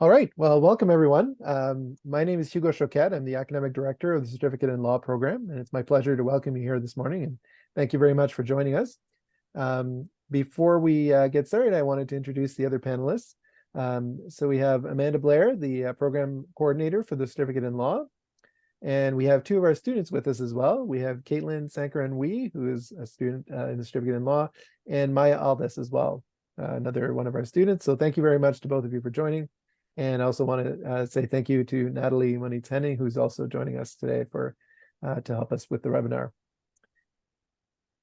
All right, well, welcome everyone. My name is Hugo Choquette. I'm the Academic Director of the Certificate in Law program, and it's my pleasure to welcome you here this morning, and thank you very much for joining us. Before we get started, I wanted to introduce the other panelists. So we have Amanda Blair, the Program Coordinator for the Certificate in Law, and we have two of our students with us as well. We have Caitlin Sankaran-Wee, who is a student in the Certificate in Law, and Maya Aldis as well, another one of our students. So thank you very much to both of you for joining. And I also want to say thank you to Natalie Moniteni, who's also joining us today to help us with the webinar.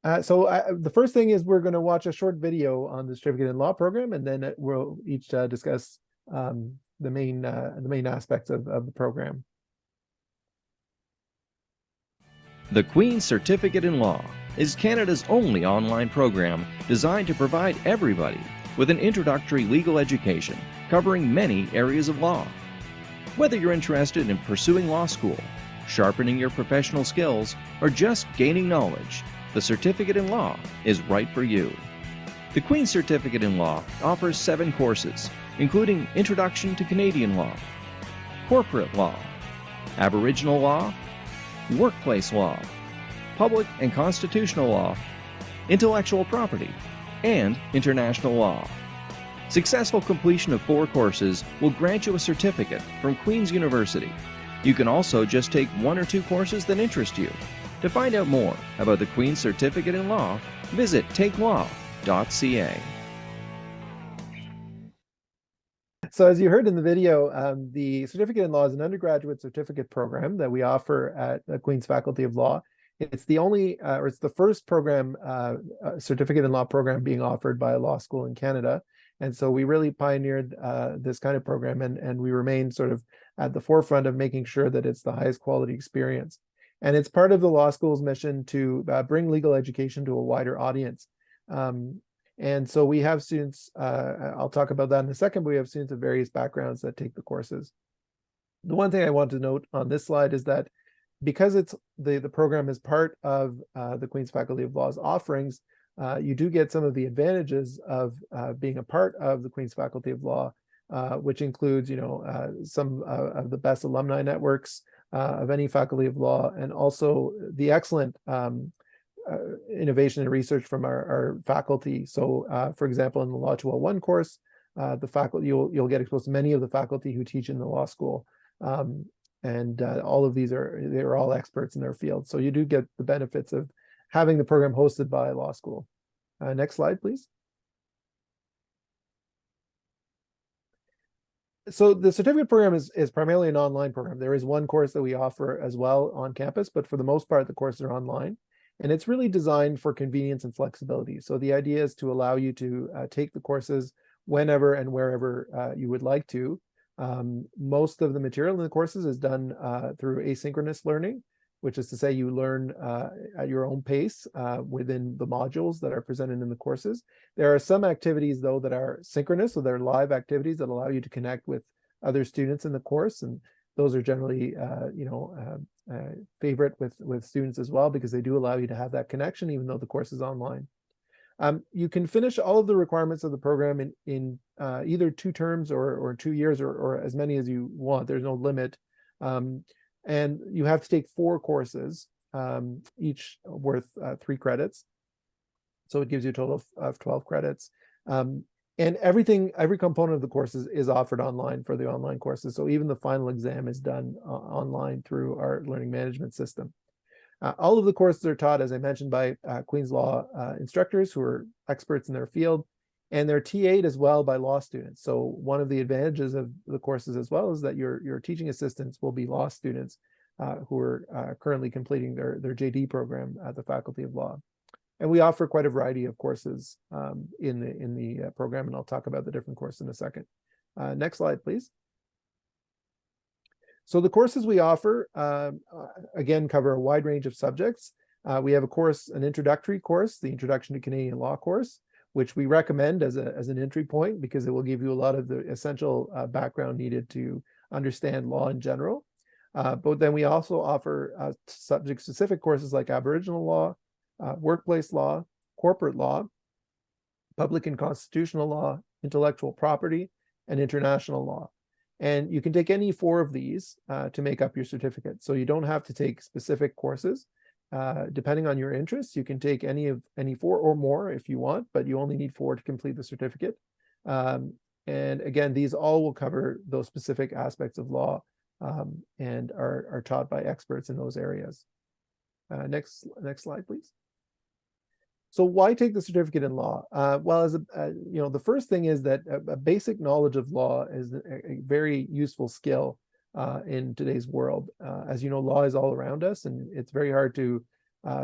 The first thing is we're going to watch a short video on the Certificate in Law program, and then we'll each discuss the main aspects of the program. The Queen's Certificate in Law is Canada's only online program designed to provide everybody with an introductory legal education covering many areas of law. Whether you're interested in pursuing law school, sharpening your professional skills, or just gaining knowledge, the Certificate in Law is right for you. The Queen's Certificate in Law offers 7 courses, including Introduction to Canadian Law, Corporate Law, Aboriginal Law, Workplace Law, Public and Constitutional Law, Intellectual Property, and International Law. Successful completion of 4 courses will grant you a certificate from Queen's University. You can also just take 1 or 2 courses that interest you. To find out more about the Queen's Certificate in Law, visit takelaw.ca. So as you heard in the video, the Certificate in Law is an undergraduate certificate program that we offer at the Queen's Faculty of Law. It's the only, or it's the first program, Certificate in Law program being offered by a law school in Canada. And so we really pioneered this kind of program, and we remain sort of at the forefront of making sure that it's the highest quality experience. And it's part of the law school's mission to bring legal education to a wider audience. And so we have students, I'll talk about that in a second, but we have students of various backgrounds that take the courses. The one thing I want to note on this slide is that because it's the program is part of the Queen's Faculty of Law's offerings, you do get some of the advantages of being a part of the Queen's Faculty of Law, which includes, some of the best alumni networks of any faculty of law, and also the excellent innovation and research from our faculty. So, for example, in the Law 201 course, the faculty you'll get exposed to many of the faculty who teach in the law school. And all of these they're all experts in their field. So you do get the benefits of having the program hosted by a law school. Next slide, please. So the certificate program is primarily an online program. There is one course that we offer as well on campus, but for the most part, the courses are online. And it's really designed for convenience and flexibility. So the idea is to allow you to take the courses whenever and wherever you would like to. Most of the material in the courses is done through asynchronous learning, which is to say you learn at your own pace within the modules that are presented in the courses. There are some activities, though, that are synchronous, so they're live activities that allow you to connect with other students in the course, and those are generally, favorite with students as well, because they do allow you to have that connection, even though the course is online. You can finish all of the requirements of the program in either 2 terms or 2 years, or as many as you want. There's no limit. And you have to take 4 courses, each worth 3 credits. So it gives you a total of 12 credits. And every component of the course is offered online for the online courses. So even the final exam is done online through our learning management system. All of the courses are taught, as I mentioned, by Queen's Law instructors who are experts in their field, and they're TA'd as well by law students. So one of the advantages of the courses as well is that your teaching assistants will be law students who are currently completing their JD program at the Faculty of Law. And we offer quite a variety of courses in the program, and I'll talk about the different courses in a second. Next slide, please. So the courses we offer, again, cover a wide range of subjects. We have an introductory course, the Introduction to Canadian Law course, which we recommend as an entry point because it will give you a lot of the essential background needed to understand law in general. But then we also offer subject-specific courses like Aboriginal law, workplace law, corporate law, public and constitutional law, intellectual property, and international law. And you can take any 4 of these to make up your certificate. So you don't have to take specific courses. Depending on your interests, you can take any 4 or more if you want, but you only need 4 to complete the certificate. And again, these all will cover those specific aspects of law and are taught by experts in those areas. Next slide, please. So why take the certificate in law? Well, as the first thing is that a basic knowledge of law is a very useful skill in today's world. As you know, law is all around us, and it's very hard to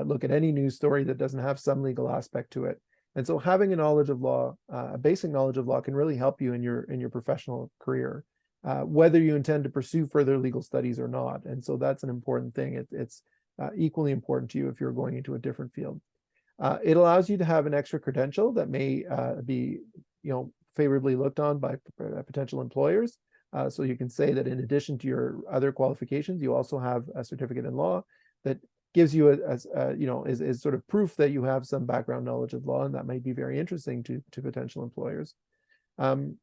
look at any news story that doesn't have some legal aspect to it. And so having a knowledge of law, a basic knowledge of law, can really help you in your professional career, whether you intend to pursue further legal studies or not. And so that's an important thing. It's equally important to you if you're going into a different field. It allows you to have an extra credential that may be, favorably looked on by potential employers. So you can say that in addition to your other qualifications, you also have a certificate in law that gives you is sort of proof that you have some background knowledge of law, and that might be very interesting to potential employers. And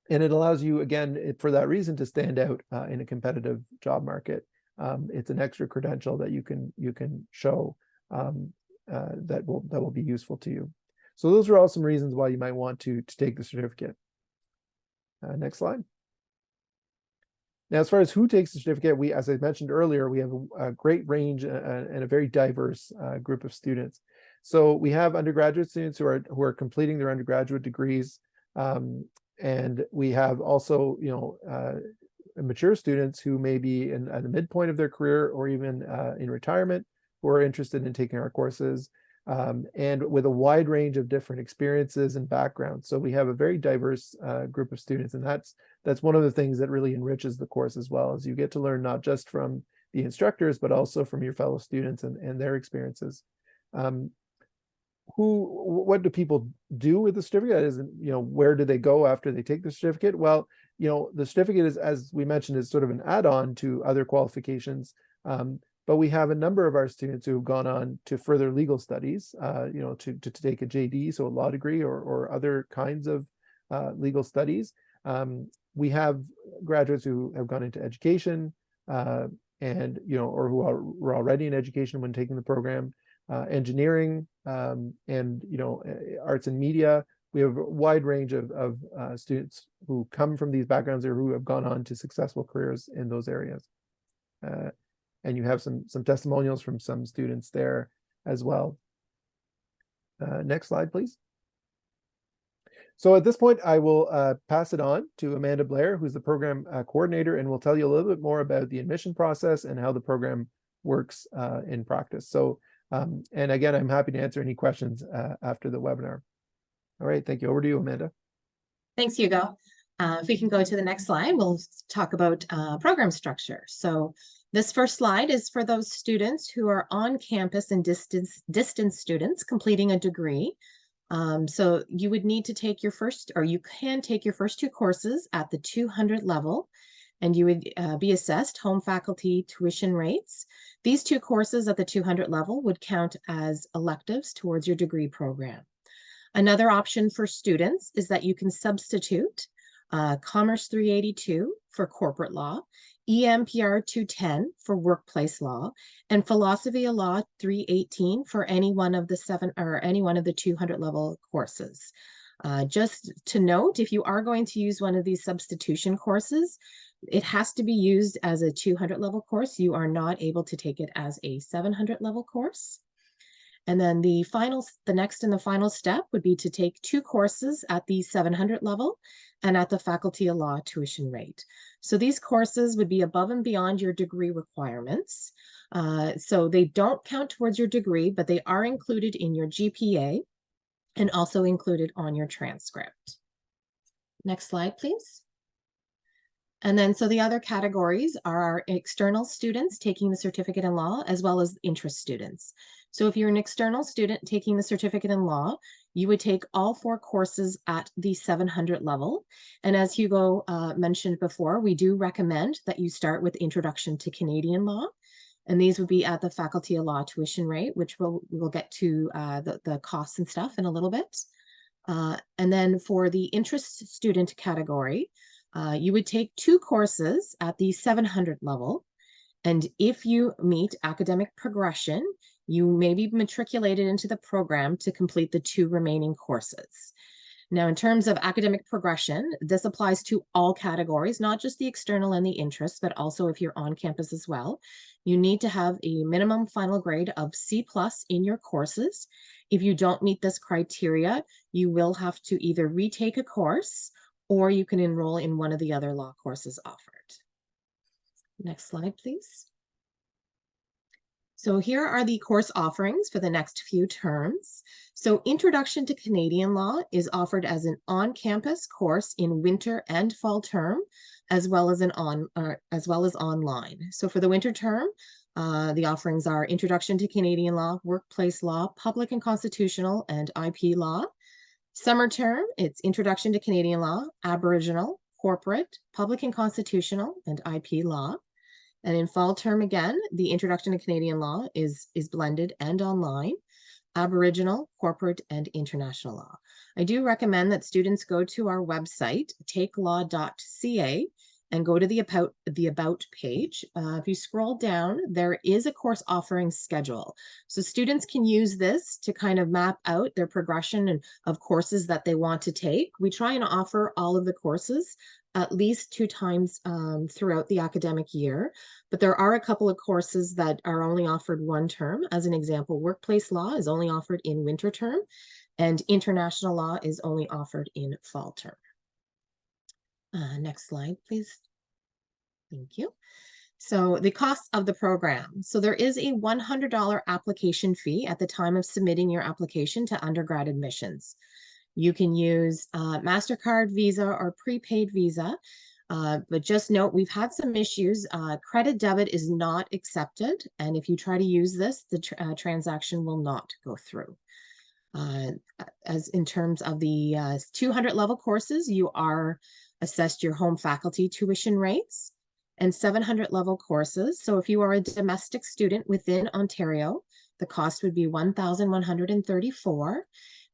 it allows you, again, for that reason, to stand out in a competitive job market. It's an extra credential that you can show that will be useful to you. So those are all some reasons why you might want to take the certificate. Next slide. Now, as far as who takes the certificate, as I mentioned earlier, we have a great range and a very diverse group of students. So we have undergraduate students who are completing their undergraduate degrees, and we have also mature students who may be at the midpoint of their career or even in retirement, who are interested in taking our courses, and with a wide range of different experiences and backgrounds. So we have a very diverse group of students, and that's one of the things that really enriches the course as well, as you get to learn not just from the instructors, but also from your fellow students and their experiences. What do people do with the certificate? Is, where do they go after they take the certificate? Well, the certificate is, as we mentioned, is sort of an add-on to other qualifications. But we have a number of our students who have gone on to further legal studies, to take a JD, so a law degree, or other kinds of legal studies. We have graduates who have gone into education, and or who were already in education when taking the program, engineering, and arts and media. We have a wide range of students who come from these backgrounds or who have gone on to successful careers in those areas. And you have some testimonials from some students there as well. Next slide, please. So at this point, I will pass it on to Amanda Blair, who's the program coordinator, and will tell you a little bit more about the admission process and how the program works in practice. So, and again, I'm happy to answer any questions after the webinar. All right, thank you. Over to you, Amanda. Thanks, Hugo. If we can go to the next slide, we'll talk about program structure. So this first slide is for those students who are on campus and distance students completing a degree. So you would need to take your first, or you can take your first 2 courses at the 200 level, and you would be assessed home faculty tuition rates. These 2 courses at the 200 level would count as electives towards your degree program. Another option for students is that you can substitute Commerce 382 for corporate law, EMPR 210 for workplace law, and Philosophy of Law 318 for any one of the 200 level courses. Just to note, if you are going to use one of these substitution courses, it has to be used as a 200 level course. You are not able to take it as a 700 level course. And then the next and the final step would be to take 2 courses at the 700 level and at the Faculty of Law tuition rate. So these courses would be above and beyond your degree requirements. So they don't count towards your degree, but they are included in your GPA and also included on your transcript. Next slide, please. And then, so the other categories are our external students taking the certificate in law, as well as interest students. So if you're an external student taking the certificate in law, you would take all 4 courses at the 700 level. And as Hugo mentioned before, we do recommend that you start with Introduction to Canadian Law. And these would be at the Faculty of Law tuition rate, which we'll get to the costs and stuff in a little bit. And then for the interest student category, You would take 2 courses at the 700 level. And if you meet academic progression, you may be matriculated into the program to complete the 2 remaining courses. Now, in terms of academic progression, this applies to all categories, not just the external and the interests, but also if you're on campus as well. You need to have a minimum final grade of C+ in your courses. If you don't meet this criteria, you will have to either retake a course or you can enroll in one of the other law courses offered. Next slide, please. So here are the course offerings for the next few terms. So Introduction to Canadian Law is offered as an on-campus course in winter and fall term, as well as online. So for the winter term, the offerings are Introduction to Canadian Law, Workplace Law, Public and Constitutional, and IP Law. Summer term, it's Introduction to Canadian Law, Aboriginal, Corporate, Public and Constitutional, and IP Law. And in fall term, again, the Introduction to Canadian Law is blended and online, Aboriginal, Corporate, and International Law. I do recommend that students go to our website, takelaw.ca, and go to the About page. If you scroll down, there is a course offering schedule. So students can use this to kind of map out their progression of courses that they want to take. We try and offer all of the courses at least 2 times throughout the academic year, but there are a couple of courses that are only offered 1 term. As an example, Workplace Law is only offered in winter term, and International Law is only offered in fall term. Next slide, please. Thank you. So the cost of the program. So there is a $100 application fee at the time of submitting your application to undergrad admissions. You can use MasterCard, Visa, or prepaid Visa, but just note we've had some issues. Credit debit is not accepted, and if you try to use this, the transaction will not go through. As in terms of the 200 level courses, you are assessed your home faculty tuition rates, and 700 level courses. So if you are a domestic student within Ontario, the cost would be $1,134.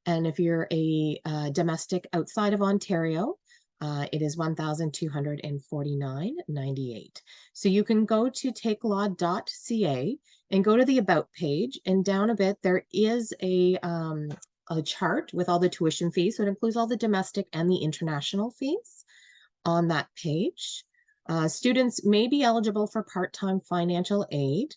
And if you're a domestic outside of Ontario, it is $1,249.98. So you can go to takelaw.ca and go to the About page, and down a bit there is a chart with all the tuition fees. So it includes all the domestic and the international fees on that page. Students may be eligible for part-time financial aid.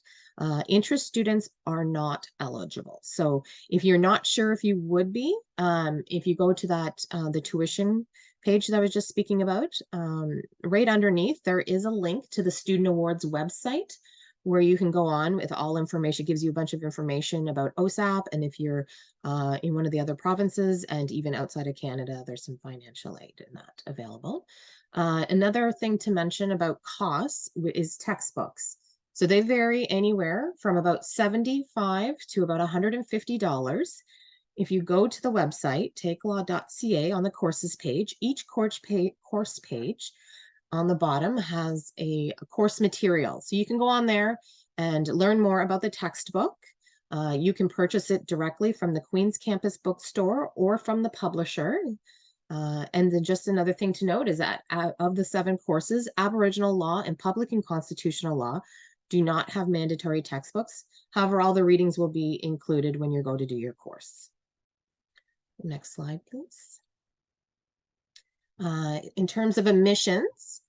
Interest students are not eligible. So if you're not sure if you would be, if you go to that, the tuition page that I was just speaking about, right underneath, there is a link to the Student Awards website where you can go on with all information. It gives you a bunch of information about OSAP, and if you're in one of the other provinces and even outside of Canada, there's some financial aid in that available. Another thing to mention about costs is textbooks. So they vary anywhere from about $75 to about $150. If you go to the website, takelaw.ca, on the courses page, each course page on the bottom has a course material. So you can go on there and learn more about the textbook. You can purchase it directly from the Queen's Campus bookstore or from the publisher. And then just another thing to note is that of the 7 courses, Aboriginal law and public and constitutional law do not have mandatory textbooks. However, all the readings will be included when you go to do your course. Next slide, please. In terms of admissions,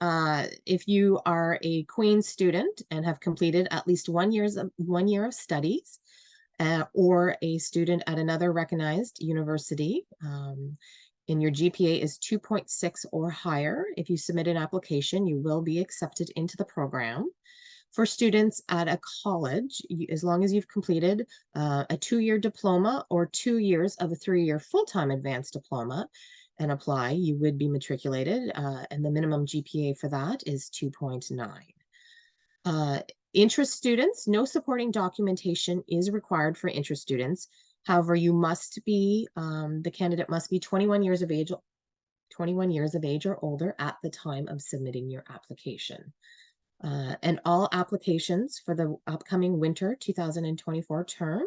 if you are a Queen's student and have completed at least 1 year of studies, or a student at another recognized university, and your GPA is 2.6 or higher, if you submit an application, you will be accepted into the program. For students at a college, as long as you've completed a 2-year diploma or 2 years of a 3-year full-time advanced diploma and apply, you would be matriculated, and the minimum GPA for that is 2.9. Interest students, no supporting documentation is required for interest students. However, you must be, the candidate must be 21 years of age or older at the time of submitting your application. And all applications for the upcoming winter 2024 term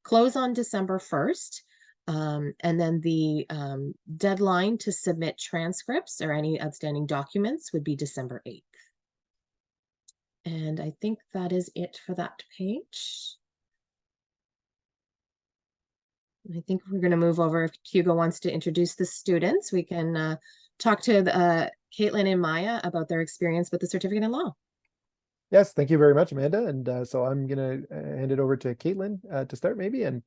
close on December 1st. And then the deadline to submit transcripts or any outstanding documents would be December 8th. And I think that is it for that page. I think we're going to move over. If Hugo wants to introduce the students, we can talk to Caitlin and Maya about their experience with the certificate in law. Yes, thank you very much, Amanda. And so I'm going to hand it over to Caitlin to start maybe. And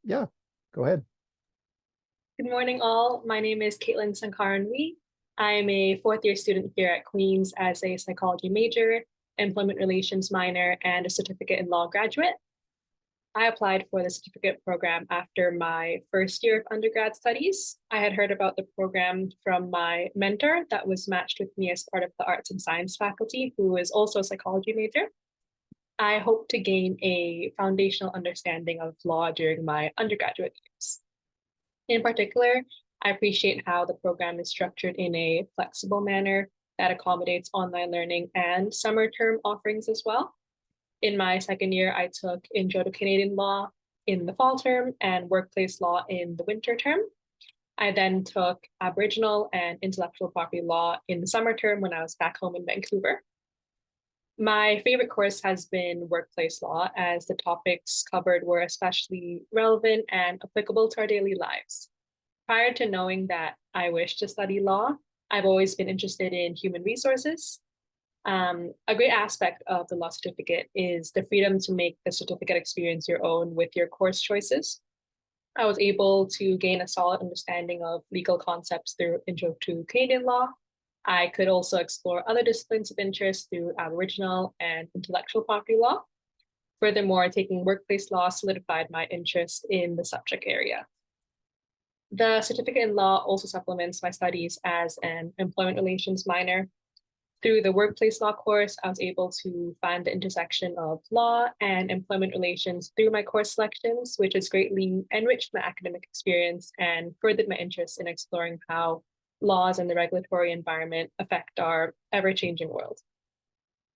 yeah, go ahead. Good morning, all. My name is Caitlin Sankaran-Wee. I'm a fourth-year student here at Queen's as a psychology major, employment relations minor, and a certificate in law graduate. I applied for the certificate program after my first year of undergrad studies. I had heard about the program from my mentor that was matched with me as part of the arts and science faculty, who is also a psychology major. I hope to gain a foundational understanding of law during my undergraduate years. In particular, I appreciate how the program is structured in a flexible manner that accommodates online learning and summer term offerings as well. In my second year, I took Intro to Canadian Law in the fall term and Workplace Law in the winter term. I then took Aboriginal and Intellectual Property Law in the summer term when I was back home in Vancouver. My favorite course has been Workplace Law, as the topics covered were especially relevant and applicable to our daily lives. Prior to knowing that I wished to study law, I've always been interested in human resources. A great aspect of the law certificate is the freedom to make the certificate experience your own with your course choices. I was able to gain a solid understanding of legal concepts through Intro to Canadian Law. I could also explore other disciplines of interest through Aboriginal and Intellectual Property Law. Furthermore, taking Workplace Law solidified my interest in the subject area. The certificate in law also supplements my studies as an employment relations minor. Through the Workplace Law course, I was able to find the intersection of law and employment relations through my course selections, which has greatly enriched my academic experience and furthered my interest in exploring how laws and the regulatory environment affect our ever-changing world.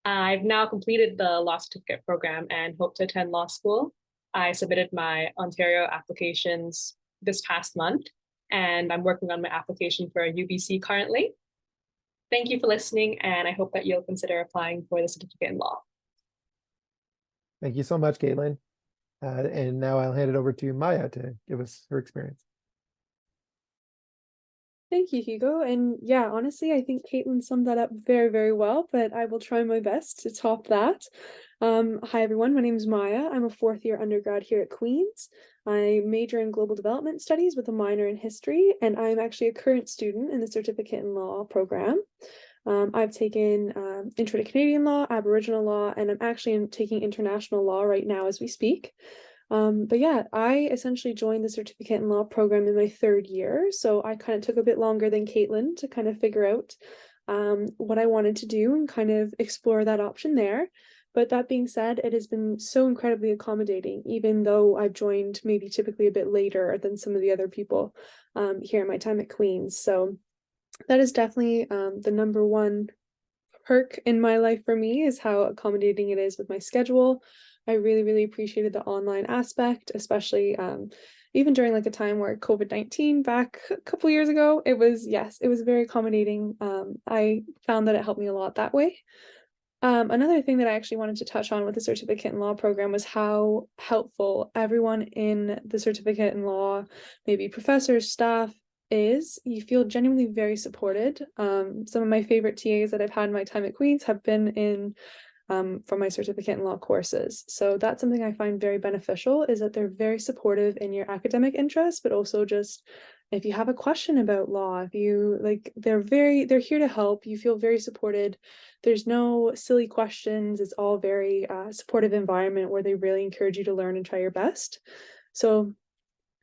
I've now completed the law certificate program and hope to attend law school. I submitted my Ontario applications this past month, and I'm working on my application for a UBC currently. Thank you for listening, and I hope that you'll consider applying for the certificate in law. Thank you so much, Caitlin. And now I'll hand it over to Maya to give us her experience. Thank you, Hugo. And yeah, honestly, I think Caitlin summed that up very, very well, but I will try my best to top that. Hi, everyone. My name is Maya. I'm a fourth-year undergrad here at Queen's. I major in global development studies with a minor in history, and I'm actually a current student in the certificate in law program. I've taken Intro to Canadian Law, Aboriginal Law, and I'm actually taking international law right now as we speak. But yeah, I essentially joined the certificate in law program in my third year. So I kind of took a bit longer than Caitlin to kind of figure out what I wanted to do and kind of explore that option there. But that being said, it has been so incredibly accommodating, even though I've joined maybe typically a bit later than some of the other people here in my time at Queen's. So that is definitely the number one perk in my life for me, is how accommodating it is with my schedule. I really, really appreciated the online aspect, especially even during like a time where COVID-19 back a couple years ago, it was very accommodating. I found that it helped me a lot that way. Another thing that I actually wanted to touch on with the certificate in law program was how helpful everyone in the certificate in law, maybe professors, staff, is. You feel genuinely very supported. Some of my favorite TAs that I've had in my time at Queen's have been in from my certificate in law courses. So that's something I find very beneficial, is that they're very supportive in your academic interests, but also just if you have a question about law, if you like, they're here to help. You feel very supported. There's no silly questions. It's all very supportive environment where they really encourage you to learn and try your best. So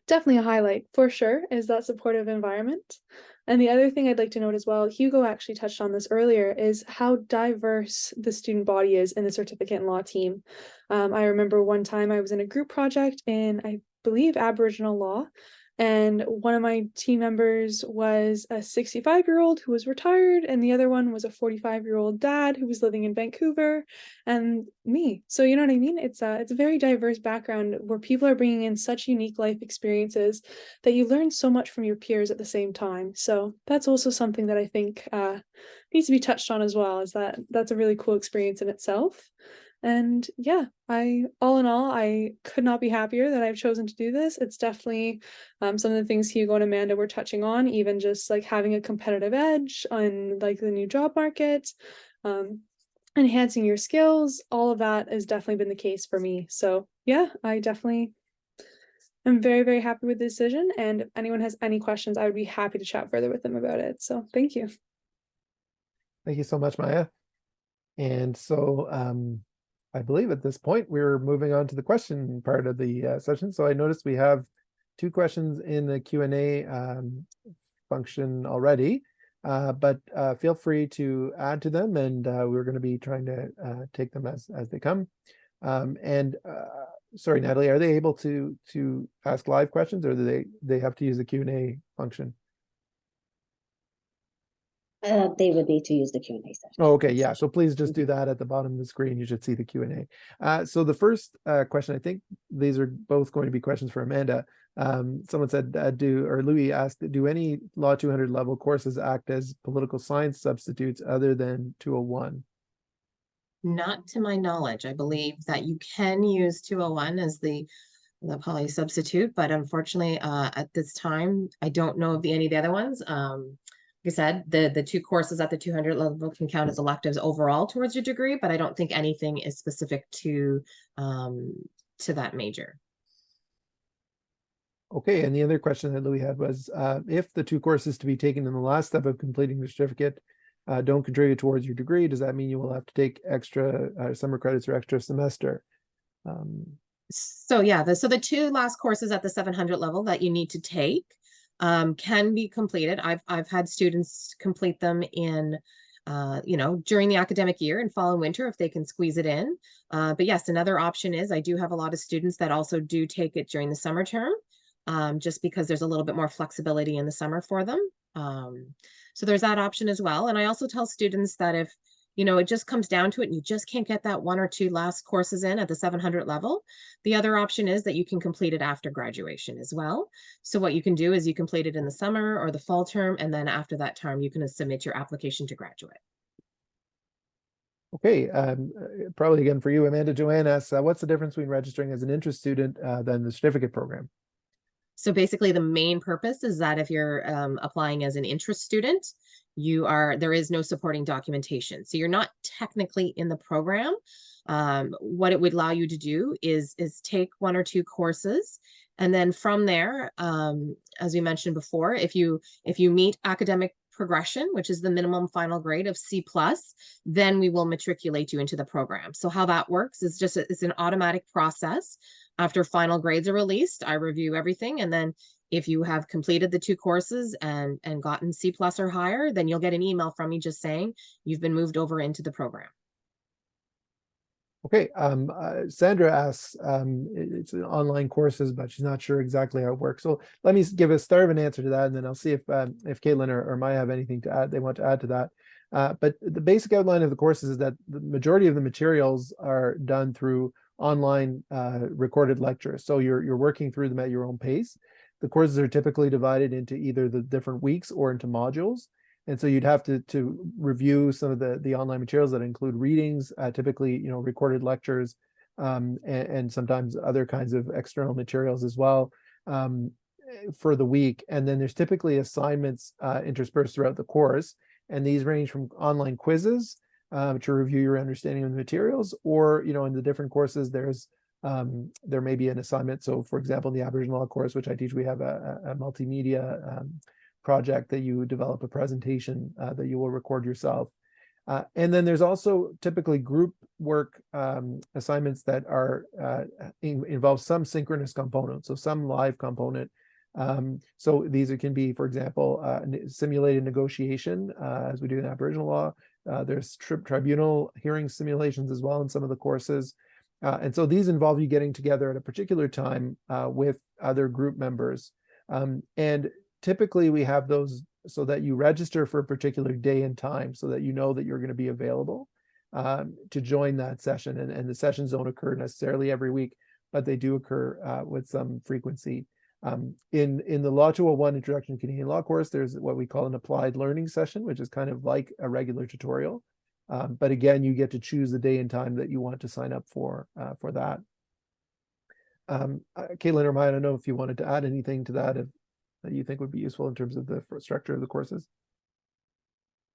definitely a highlight for sure is that supportive environment. And the other thing I'd like to note as well, Hugo actually touched on this earlier, is how diverse the student body is in the certificate in law team. I remember one time I was in a group project in, I believe, Aboriginal law, And one of my team members was a 65-year-old who was retired, and the other one was a 45-year-old dad who was living in Vancouver, and me. So you know what I mean? It's a very diverse background where people are bringing in such unique life experiences that you learn so much from your peers at the same time. So that's also something that I think needs to be touched on as well, is that's a really cool experience in itself. And yeah, all in all, I could not be happier that I've chosen to do this. It's definitely some of the things Hugo and Amanda were touching on, even just like having a competitive edge on like the new job market, enhancing your skills, all of that has definitely been the case for me. So yeah, I definitely am very, very happy with the decision. And if anyone has any questions, I would be happy to chat further with them about it. So thank you. Thank you so much, Maya. And so I believe at this point we're moving on to the question part of the session. So I noticed we have 2 questions in the Q&A function already, but feel free to add to them, and we're going to be trying to take them as they come. Sorry, Natalie, are they able to ask live questions, or do they have to use the Q&A function? They would need to use the Q&A session. Oh, okay, yeah. So please just do that at the bottom of the screen. You should see the Q&A. So the first question, I think these are both going to be questions for Amanda. Someone said, Louis asked, do any Law 200 level courses act as political science substitutes other than 201? Not to my knowledge. I believe that you can use 201 as the poly substitute, but unfortunately, at this time, I don't know of any of the other ones. Like I said, the 2 courses at the 200 level can count as electives overall towards your degree, but I don't think anything is specific to that major. Okay, and the other question that Louis had was, if the 2 courses to be taken in the last step of completing the certificate don't contribute towards your degree, does that mean you will have to take extra summer credits or extra semester? So yeah, the 2 last courses at the 700 level that you need to take can be completed. I've had students complete them in during the academic year in fall and winter if they can squeeze it in. But yes, another option is I do have a lot of students that also do take it during the summer term, just because there's a little bit more flexibility in the summer for them. So there's that option as well. And I also tell students that if it just comes down to it and you just can't get that 1 or 2 last courses in at the 700 level, the other option is that you can complete it after graduation as well. So what you can do is you complete it in the summer or the fall term, and then after that term, you can submit your application to graduate. Okay, probably again for you, Amanda. Joanne asks, what's the difference between registering as an interest student than the certificate program? So basically the main purpose is that if you're applying as an interest student, there is no supporting documentation. So you're not technically in the program. What it would allow you to do is take 1 or 2 courses. And then from there, as we mentioned before, if you meet academic progression, which is the minimum final grade of C+, then we will matriculate you into the program. So how that works is it's an automatic process. After final grades are released, I review everything, and then if you have completed the 2 courses and gotten C+ or higher, then you'll get an email from me just saying you've been moved over into the program. Okay, Sandra asks, it's online courses, but she's not sure exactly how it works. So let me give a start of an answer to that, and then I'll see if Caitlin or Maya have anything to add. They want to add to that. But the basic outline of the courses is that the majority of the materials are done through online recorded lectures. So you're working through them at your own pace. The courses are typically divided into either the different weeks or into modules. And so you'd have to review some of the online materials that include readings, typically, recorded lectures, and sometimes other kinds of external materials as well for the week. And then there's typically assignments interspersed throughout the course. And these range from online quizzes to review your understanding of the materials, or, in the different courses, there may be an assignment. So for example, in the Aboriginal Law course, which I teach, we have a multimedia project that you develop a presentation that you will record yourself. And then there's also typically group work assignments that are involve some synchronous component, so some live component. So these can be, for example, simulated negotiation, as we do in Aboriginal law. There's tribunal hearing simulations as well in some of the courses. And so these involve you getting together at a particular time with other group members And typically we have those so that you register for a particular day and time so that you know that you're going to be available to join that session. And the sessions don't occur necessarily every week, but they do occur with some frequency. In the Law 201 Introduction to Canadian Law course, there's what we call an applied learning session, which is kind of like a regular tutorial. But again, you get to choose the day and time that you want to sign up for that. Caitlin or Maya, I don't know if you wanted to add anything to that that you think would be useful in terms of the structure of the courses.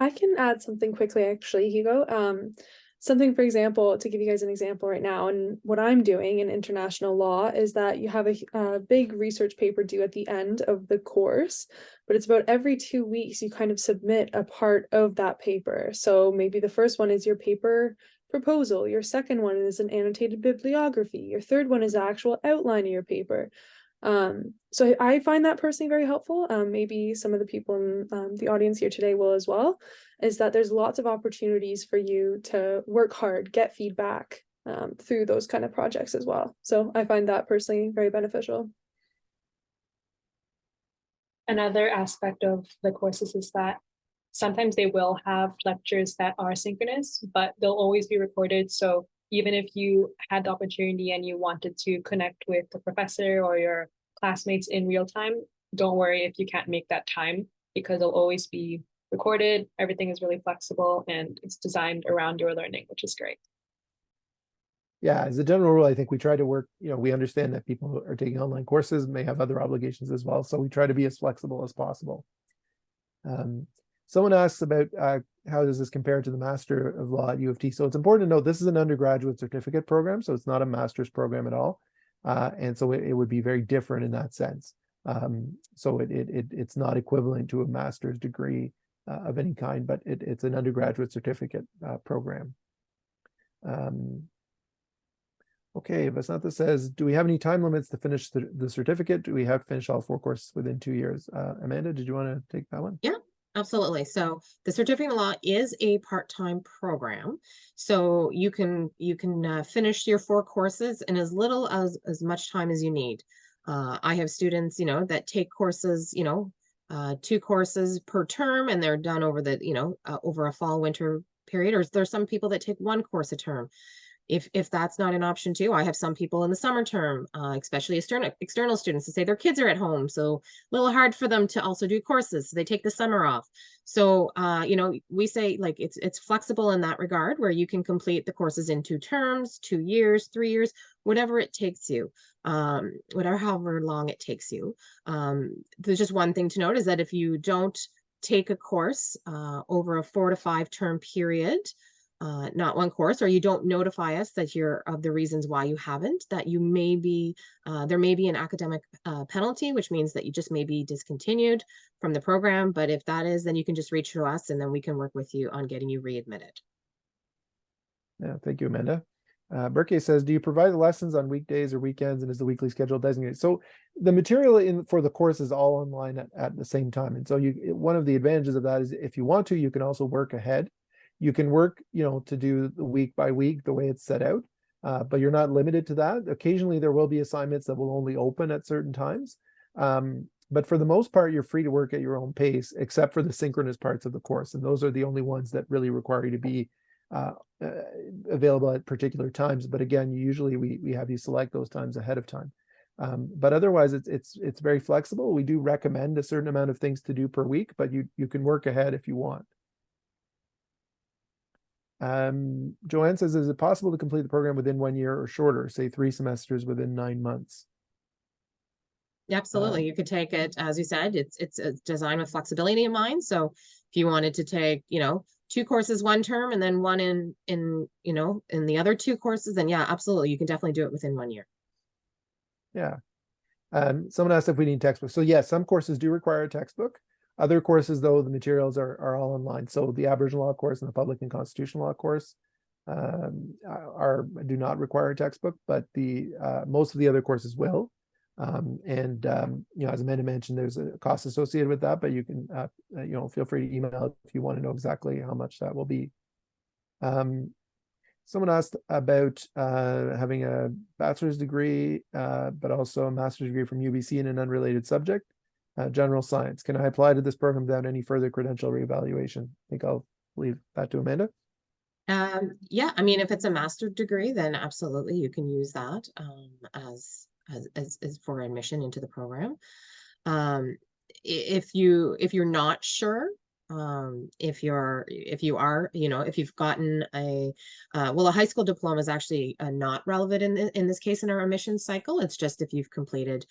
I can add something quickly, actually, Hugo. Something, for example, to give you guys an example right now, and what I'm doing in international law is that you have a big research paper due at the end of the course, but it's about every 2 weeks you kind of submit a part of that paper. So maybe the first one is your paper proposal, your second one is an annotated bibliography, your third one is the actual outline of your paper. So I find that personally very helpful. Maybe some of the people in the audience here today will as well, is that there's lots of opportunities for you to work hard, get feedback through those kind of projects as well. So I find that personally very beneficial. Another aspect of the courses is that sometimes they will have lectures that are synchronous, but they'll always be recorded. So even if you had the opportunity and you wanted to connect with the professor or your classmates in real time, don't worry if you can't make that time, because it'll always be recorded. Everything is really flexible and it's designed around your learning, which is great. Yeah, as a general rule, I think we try to work, we understand that people who are taking online courses may have other obligations as well. So we try to be as flexible as possible. Someone asks about how does this compare to the Master of Law at U of T? So it's important to note this is an undergraduate certificate program, so it's not a master's program at all. And so it would be very different in that sense. So it's not equivalent to a master's degree of any kind, but it's an undergraduate certificate program. Okay, Vasantha says, do we have any time limits to finish the certificate? Do we have to finish all 4 courses within 2 years? Amanda, did you want to take that one? Yeah. Absolutely. So the certificate in law is a part-time program. So you can finish your 4 courses in as little as much time as you need. I have students, that take courses, 2 courses per term, and they're done over the, over a fall winter period. Or there's some people that take 1 course a term. If that's not an option too, I have some people in the summer term, especially external students, to say their kids are at home, so a little hard for them to also do courses, so they take the summer off. So we say like it's flexible in that regard, where you can complete the courses in 2 terms, 2 years, 3 years, whatever it takes you, however long it takes you. There's just one thing to note is that if you don't take a course over a 4 to 5 term period, not 1 course, or you don't notify us that you're of the reasons why you haven't, that you may be, there may be an academic penalty, which means that you just may be discontinued from the program. But if that is, then you can just reach to us and then we can work with you on getting you readmitted. Yeah, thank you, Amanda. Berkey says, do you provide the lessons on weekdays or weekends, and is the weekly schedule designated? So the material for the course is all online at the same time. And so one of the advantages of that is if you want to, you can also work ahead. You can work, to do the week by week the way it's set out, but you're not limited to that. Occasionally there will be assignments that will only open at certain times. But for the most part, you're free to work at your own pace, except for the synchronous parts of the course. And those are the only ones that really require you to be available at particular times. But again, usually we have you select those times ahead of time. But otherwise, it's very flexible. We do recommend a certain amount of things to do per week, but you can work ahead if you want. Joanne says, is it possible to complete the program within 1 year or shorter, say 3 semesters within 9 months? Absolutely. You could take it, as you said, it's designed with flexibility in mind. So if you wanted to take, 2 courses 1 term and then 1 in the other 2 courses, then yeah, absolutely. You can definitely do it within 1 year. Yeah. Someone asked if we need textbooks. So yes, some courses do require a textbook. Other courses, though, the materials are all online. So the Aboriginal Law course and the Public and Constitutional Law course do not require a textbook, but the most of the other courses will. As Amanda mentioned, there's a cost associated with that, but you can feel free to email if you want to know exactly how much that will be. Someone asked about having a bachelor's degree, but also a master's degree from UBC in an unrelated subject. general science. Can I apply to this program without any further credential reevaluation? I think I'll leave that to Amanda. Yeah, I mean, if it's a master's degree, then absolutely you can use that as for admission into the program. If you're not sure, if you are, if you've gotten a well, a high school diploma is actually not relevant in this case in our admission cycle. It's just if you've completed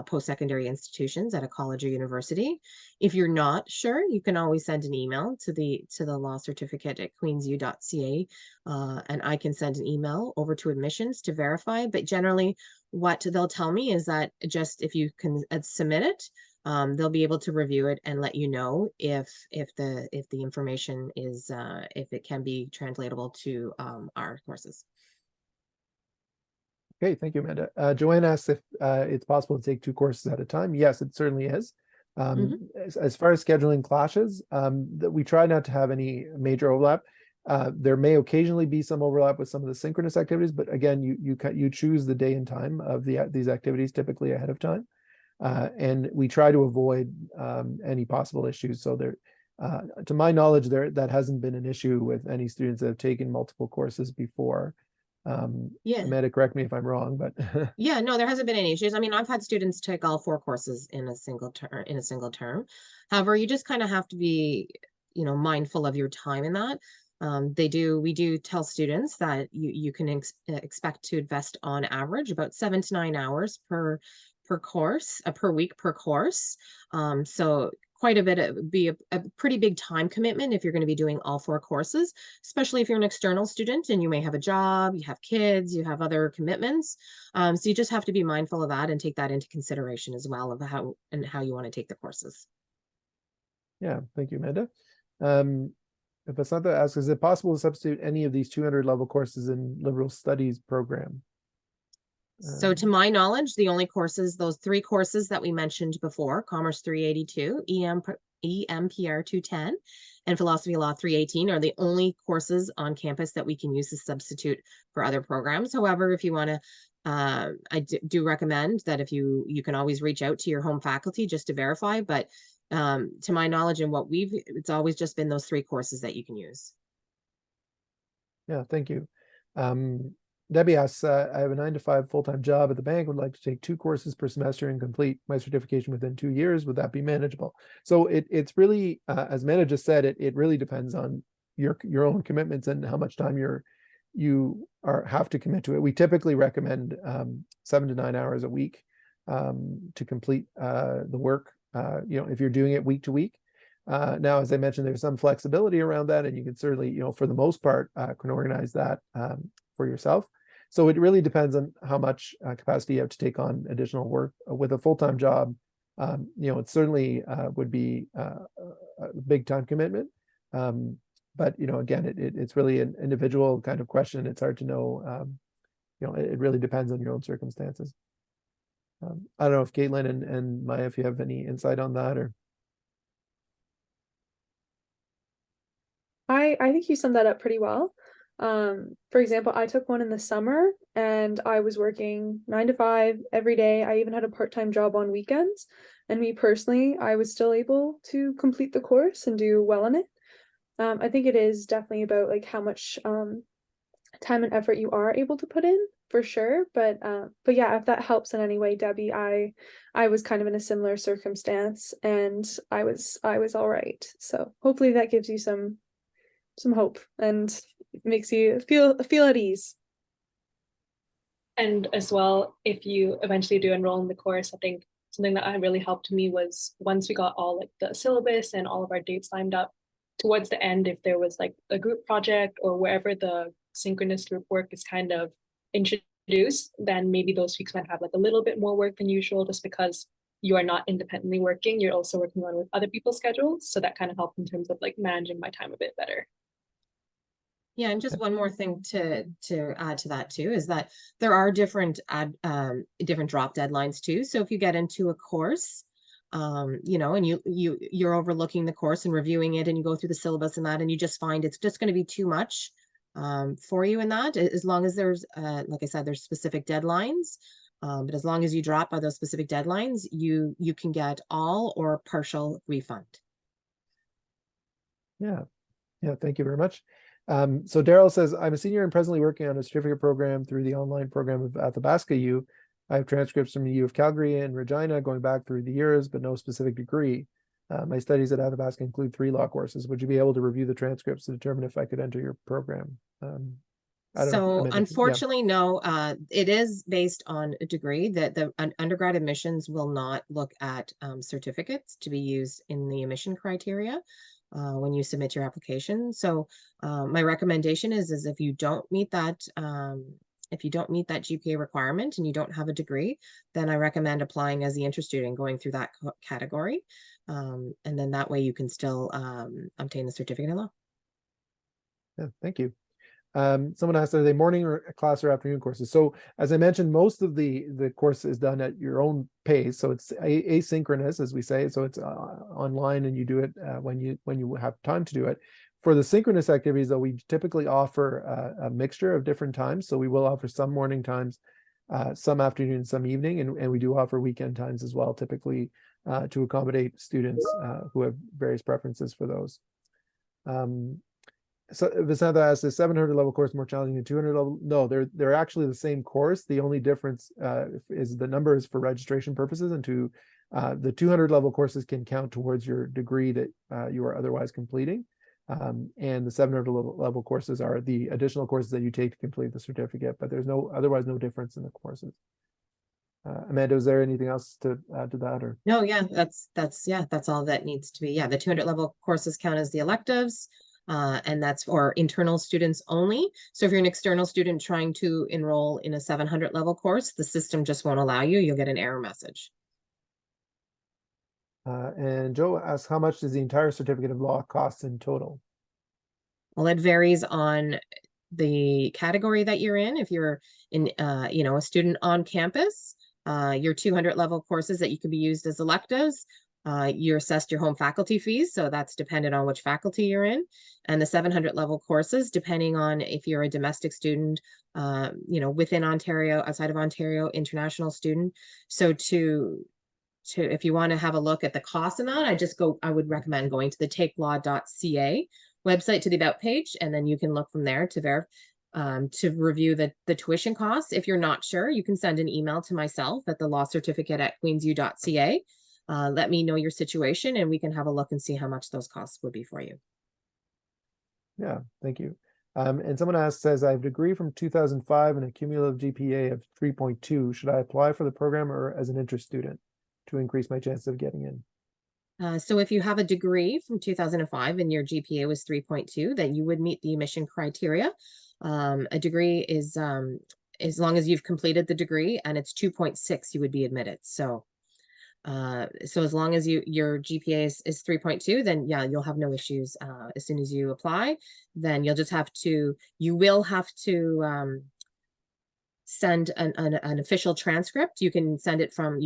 post-secondary institutions at a college or university. If you're not sure, you can always send an email to the law certificate at queensu.ca, and I can send an email over to admissions to verify. But generally, what they'll tell me is that just if you can submit it, they'll be able to review it and let you know if the information is if it can be translatable to our courses. Okay, thank you, Amanda. Joanne asks if it's possible to take 2 courses at a time. Yes, it certainly is. As far as scheduling clashes, we try not to have any major overlap. There may occasionally be some overlap with some of the synchronous activities, but again, you choose the day and time of these activities typically ahead of time. And we try to avoid any possible issues. So there, to my knowledge, that hasn't been an issue with any students that have taken multiple courses before. Yeah. Amanda, correct me if I'm wrong, but yeah, no, there hasn't been any issues. I mean, I've had students take all 4 courses in a single term. However, you just kind of have to be, mindful of your time in that. We do tell students that you can expect to invest on average about 7 to 9 hours per course, per week per course. So quite a bit of be a pretty big time commitment if you're going to be doing all 4 courses, especially if you're an external student and you may have a job, you have kids, you have other commitments. So you just have to be mindful of that and take that into consideration as well of how you want to take the courses. Yeah, thank you, Amanda. If Asantha asks, is it possible to substitute any of these 200 level courses in liberal studies program? So to my knowledge, the only courses, those 3 courses that we mentioned before, Commerce 382, EMPR 210, and Philosophy Law 318 are the only courses on campus that we can use to substitute for other programs. However, if you want to, I do recommend that if you can always reach out to your home faculty just to verify, but to my knowledge and it's always just been those 3 courses that you can use. Yeah, thank you. Debbie asks, I have a 9-to-5 full-time job at the bank, would like to take 2 courses per semester and complete my certification within 2 years. Would that be manageable? So it's really, as Amanda just said, it really depends on your own commitments and how much time you have to commit to it. We typically recommend 7 to 9 hours a week to complete the work, if you're doing it week to week. Now, as I mentioned, there's some flexibility around that, and you can certainly, for the most part, can organize that for yourself. So it really depends on how much capacity you have to take on additional work with a full-time job. It certainly would be a big time commitment. But again, it's really an individual kind of question. It's hard to know. It really depends on your own circumstances. I don't know if Caitlin and Maya, if you have any insight on that, or. I think you summed that up pretty well. For example, I took one in the summer and I was working 9 to 5 every day. I even had a part-time job on weekends. And me personally, I was still able to complete the course and do well in it. I think it is definitely about like how much time and effort you are able to put in, for sure. But yeah, if that helps in any way, Debbie, I was kind of in a similar circumstance and I was all right. So hopefully that gives you some hope and makes you feel at ease. And as well, if you eventually do enroll in the course, I think something that really helped me was once we got all like the syllabus and all of our dates lined up, towards the end, if there was like a group project or wherever the synchronous group work is kind of introduced, then maybe those weeks might have like a little bit more work than usual, just because you are not independently working, you're also working on with other people's schedules. So that kind of helped in terms of like managing my time a bit better. Yeah, and just one more thing to add to that too is that there are different drop deadlines too. So if you get into a course, and you're overlooking the course and reviewing it, and you go through the syllabus and that, and you just find it's just going to be too much for you in that, as long as there's like I said, there's specific deadlines. But as long as you drop by those specific deadlines, you can get all or partial refund. Yeah. Yeah, thank you very much. So Daryl says, I'm a senior and presently working on a certificate program through the online program of Athabasca U. I have transcripts from the U of Calgary and Regina going back through the years, but no specific degree. My studies at Athabasca include 3 law courses. Would you be able to review the transcripts to determine if I could enter your program? I don't know, So Amanda, yeah. unfortunately, no, it is based on a degree that the undergrad admissions will not look at certificates to be used in the admission criteria when you submit your application. So my recommendation is if you don't meet that GPA requirement and you don't have a degree, then I recommend applying as the inter-student, going through that category. And then that way you can still obtain the certificate in law. Yeah, thank you. Someone asked, are they morning or class or afternoon courses? So as I mentioned, most of the course is done at your own pace. So it's asynchronous, as we say. So it's online, and you do it when you have time to do it. For the synchronous activities, though, we typically offer a mixture of different times. So we will offer some morning times, some afternoon, some evening, and we do offer weekend times as well, typically to accommodate students who have various preferences for those. So Visantha asks, is 700 level course more challenging than 200 level? No, they're actually the same course. The only difference is the number is for registration purposes, and the 200 level courses can count towards your degree that you are otherwise completing. And the 700 level courses are the additional courses that you take to complete the certificate, but there's otherwise no difference in the courses. Amanda, is there anything else to add to that? Or no, yeah, that's all that needs to be. Yeah, the 200 level courses count as the electives. And that's for internal students only. So if you're an external student trying to enroll in a 700 level course, the system just won't allow you. You'll get an error message. And Joe asks, how much does the entire certificate of law cost in total? Well, it varies on the category that you're in. If you're in, a student on campus, your 200 level courses that you could be used as electives, you're assessed your home faculty fees, so that's dependent on which faculty you're in. And the 700 level courses, depending on if you're a domestic student, within Ontario, outside of Ontario, international student. So if you want to have a look at the cost amount, I would recommend going to the takelaw.ca website to the about page, and then you can look from there to review the tuition costs. If you're not sure, you can send an email to myself at the lawcertificate@queensu.ca. Let me know your situation, and we can have a look and see how much those costs would be for you. Yeah, thank you. And someone says, I have a degree from 2005 and a cumulative GPA of 3.2. Should I apply for the program or as an interest student to increase my chances of getting in? So if you have a degree from 2005 and your GPA was 3.2, then you would meet the admission criteria. A degree is, as long as you've completed the degree and it's 2.6, you would be admitted. So as long as your GPA is 3.2, then yeah, you'll have no issues as soon as you apply. Then you will have to send an official transcript. You can send it from,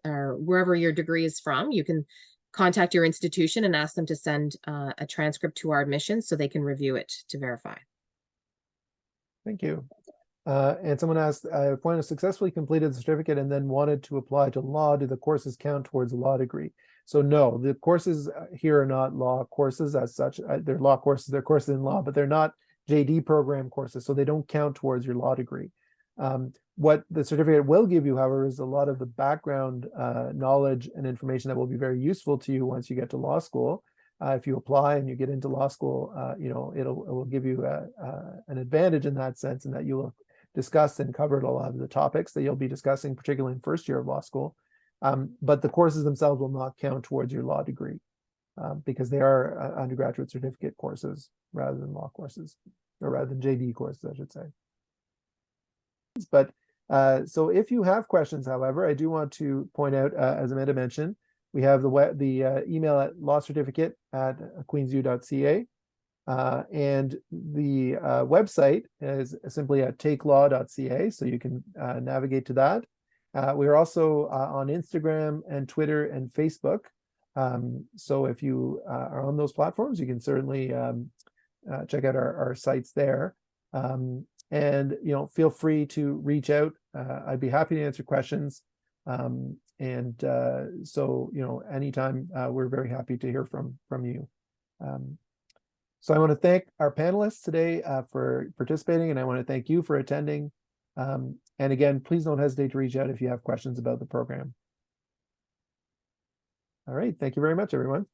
or wherever your degree is from, you can contact your institution and ask them to send a transcript to our admissions so they can review it to verify. Thank you. And someone asked, if one has successfully completed the certificate and then wanted to apply to law, do the courses count towards a law degree? So no, the courses here are not law courses as such. They're law courses, they're courses in law, but they're not JD program courses, so they don't count towards your law degree. What the certificate will give you, however, is a lot of the background knowledge and information that will be very useful to you once you get to law school. If you apply and you get into law school, it will give you an advantage in that sense, and that you will discuss and cover a lot of the topics that you'll be discussing, particularly in first year of law school. But the courses themselves will not count towards your law degree because they are undergraduate certificate courses rather than law courses, or rather than JD courses, I should say. But so if you have questions, however, I do want to point out, as Amanda mentioned, we have the email at lawcertificate@queensu.ca. And the website is simply at takelaw.ca, so you can navigate to that. We are also on Instagram and Twitter and Facebook. So if you are on those platforms, you can certainly check out our sites there. And, feel free to reach out. I'd be happy to answer questions. So, anytime, we're very happy to hear from you. So I want to thank our panelists today for participating, and I want to thank you for attending. And again, please don't hesitate to reach out if you have questions about the program. All right. Thank you very much, everyone.